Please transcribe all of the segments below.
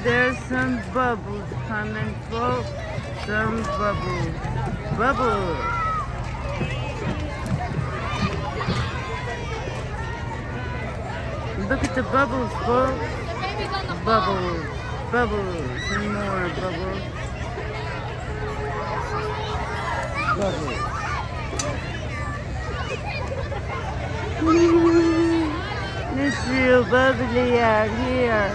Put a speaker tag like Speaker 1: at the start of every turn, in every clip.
Speaker 1: there's some bubbles coming, folks. Some bubbles. Bubbles. Look at the bubbles, folks. Bubbles. Bubbles. And more bubbles. Bubbles. It's real bubbly out here.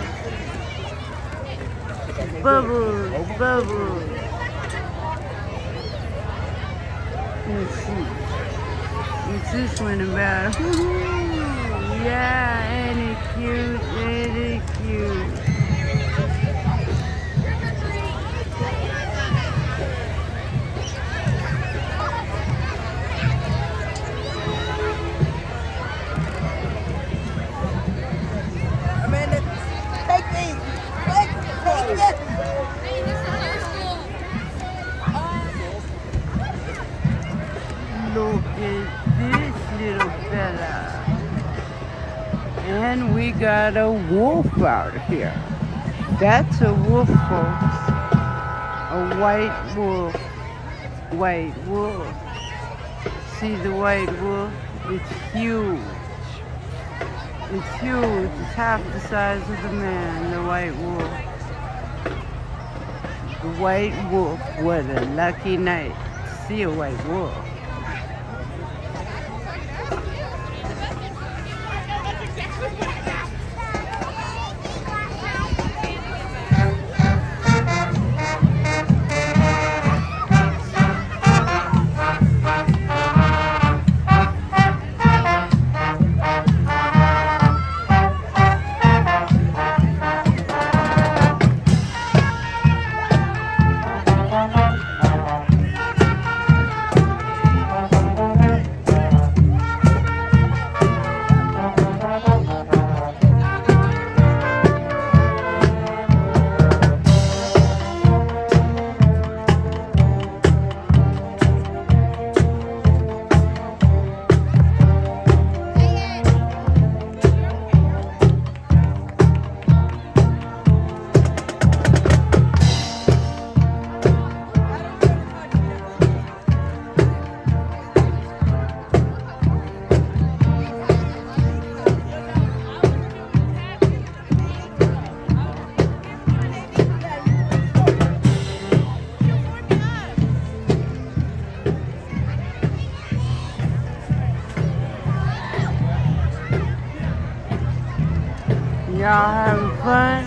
Speaker 1: Bubbles, bubbles. Let's see. What's this one about? Yeah, ain't it cute? Ain't it cute? Look at this little fella. And we got a wolf out here. That's a wolf, folks. A white wolf. White wolf. See the white wolf? It's huge. It's huge. It's half the size of the man, the white wolf. The white wolf. What a lucky night to see a white wolf. Y'all having fun?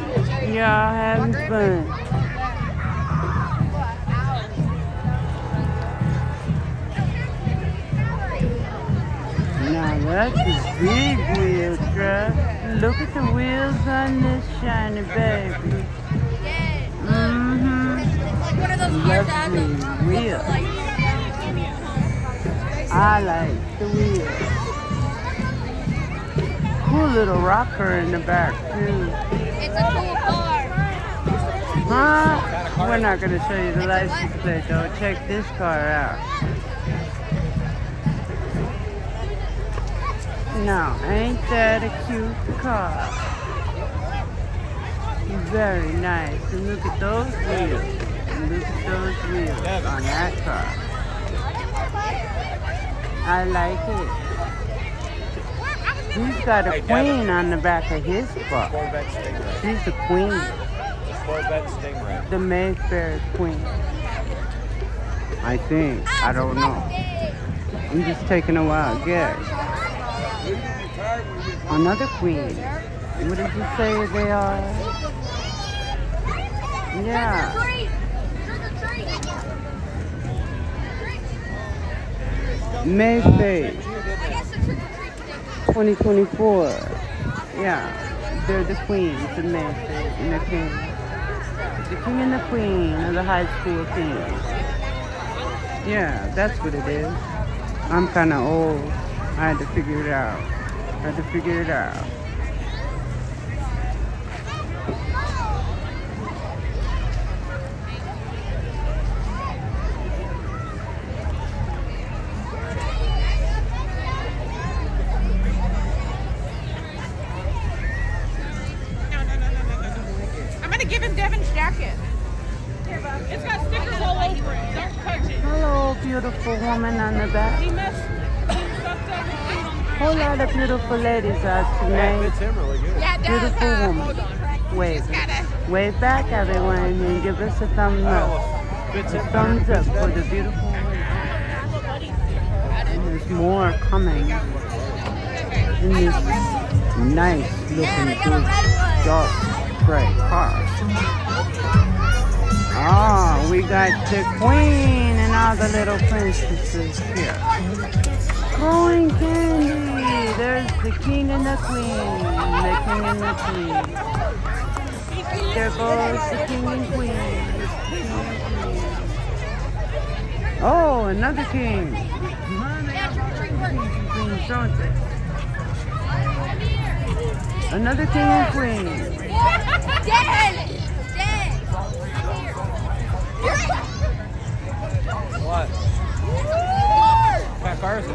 Speaker 1: Y'all having fun? Now that's a big wheel truck. Look at the wheels on this shiny baby. Lovely wheels. I like the wheels. Cool little rocker in the back too.
Speaker 2: It's a cool car.
Speaker 1: Huh? We're not gonna show you the license plate though. Check this car out. Now, ain't that a cute car? Very nice. And look at those wheels. Look at those wheels on that car. I like it. He's got a queen on the back of his car. She's the queen. The Mayfair queen. I think. I don't know. I'm just taking a wild guess. Another queen. What did you say they are? Yeah. Mayfair. 2024. Yeah. They're the queens, the Mayfair and the king. The king and the queen of the high school things. Yeah, that's what it is. I'm kind of old. I had to figure it out.
Speaker 2: I'm gonna give him
Speaker 1: beautiful woman on the back. Whole lot of beautiful ladies out tonight. Beautiful woman. Wave. Wave back, everyone, and give us a thumbs up. A thumbs up for the beautiful women. And there's more coming in this nice looking good dark gray car. Oh, we got the queen and all the little princesses here. Growing candy. There's the king and the queen. The king and the queen. There goes the king and queen. Oh, another king. Queens, don't they? Another king and queen.
Speaker 3: What? What car is it?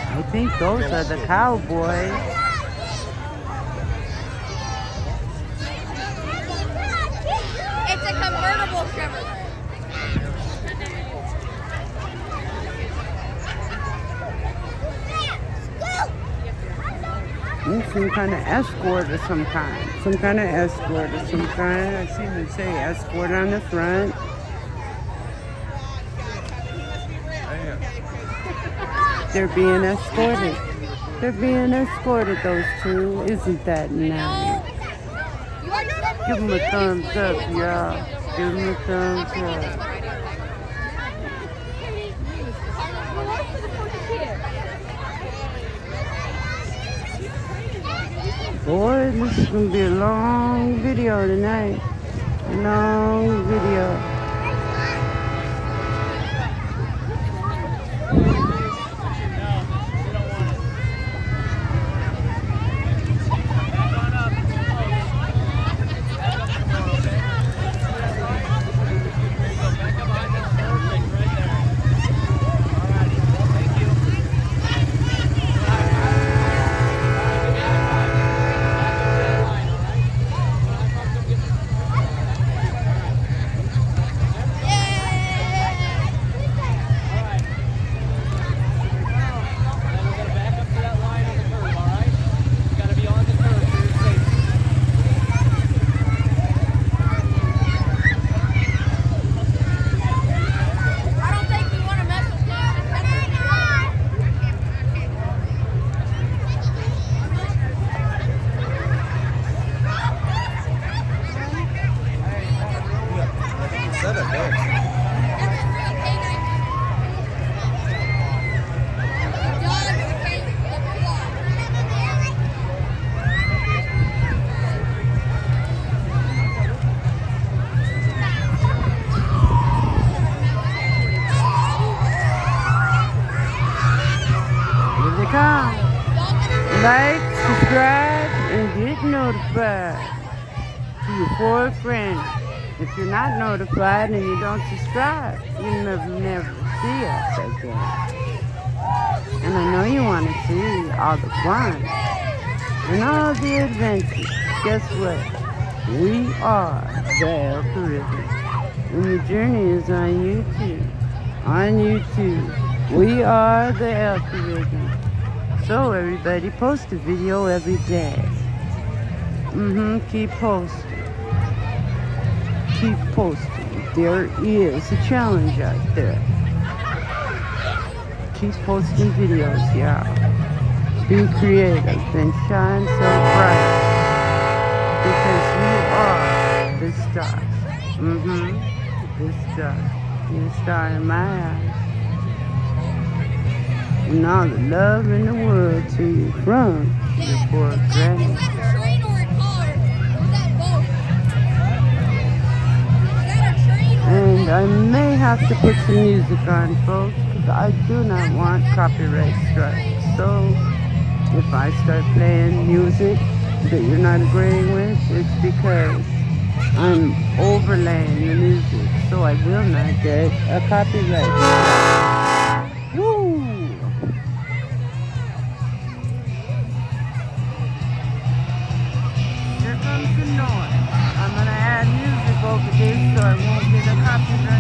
Speaker 1: I think those are the cowboys.
Speaker 2: It's a convertible Chevrolet.
Speaker 1: Some kind of escort of some kind. Some kind of escort of some kind. I see them say escort on the front. They're being escorted. They're being escorted, those two. Isn't that nice? Give them a thumbs up, y'all. Give them a thumbs up. Boy, this is going to be a long video tonight. Long video. Like, subscribe, and get notified to your four friends. If you're not notified and you don't subscribe, you'll never see us again. And I know you want to see all the fun and all the adventures. Guess what? We are the El Caribbean. And the journey is on YouTube. On YouTube. We are the El Caribbean. So everybody, post a video every day. Keep posting. Keep posting. There is a challenge out there. Keep posting videos, yeah. Be creative and shine so bright. Because you are the star. The star. You're a star in my eyes. And all the love in the world to you from your poor granny.
Speaker 2: Is that a train or a car? Or is that both? Is that a train or
Speaker 1: And I may have to put some music on, folks, because I do not want copyright strikes. So if I start playing music that you're not agreeing with, it's because I'm overlaying the music, so I will not get a copyright strike. Woo! Here comes the noise. I'm gonna add music over this so I won't get a copyright.